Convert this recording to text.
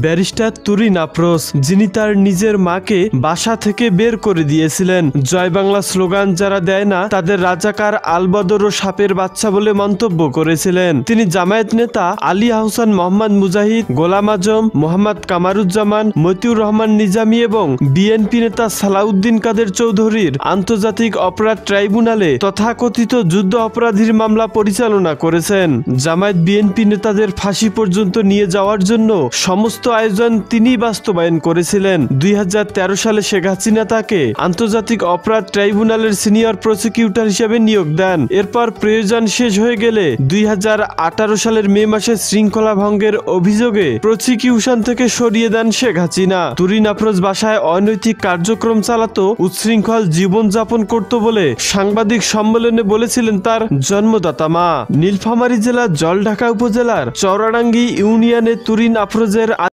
Barrister Turin Afroz, যিনি তার নিজের মাকে বাসা থেকে বের করে দিয়েছিলেন। জয় বাংলা স্লোগান যারা দেয় না তাদের রাজাকার, আলবদর ও সাপের বাচ্চা বলে মন্তব্য করেছিলেন। তিনি জামায়াত নেতা আলী আহসান মোহাম্মদ মুজাহিদ, গোলাম আজম, মোহাম্মদ কামারুজ্জামান, মতিউর রহমান নিজামী এবং বিএনপি নেতা সালাউদ্দিন কাদের চৌধুরীর আন্তর্জাতিক অপরাধ ট্রাইব্যুনালে তথাকথিত যুদ্ধ অপরাধীর মামলা পরিচালনা করেছেন। জামায়াত বিএনপি নেতাদের ফাঁসি পর্যন্ত নিয়ে যাওয়ার জন্য সমস্ত আয়োজন তিনি বাস্তবায়ন করেছিলেন। 2013 সালে শেখ হাসিনা তাকে আন্তর্জাতিক অপরাধ ট্রাইব্যুনালের সিনিয়র প্রসিকিউটর হিসেবে নিয়োগ দেন। এরপর প্রয়োজন শেষ হয়ে গেলে 2018 সালের মে মাসে শৃঙ্খলা ভঙ্গের অভিযোগে প্রসিকিউশন থেকে সরিয়ে দেন শেখ হাসিনা। তুরিন আফরোজ বাসায় অনৈতিক কার্যক্রম চালাতো, উচ্ছৃঙ্খল জীবনযাপন করত বলে সাংবাদিক সম্মেলনে বলেছিলেন তার জন্মদাতা মা। নীলফামারী জেলার জলঢাকা উপজেলার চৌরাডাঙ্গি ইউনিয়নে তুরিন আফরোজের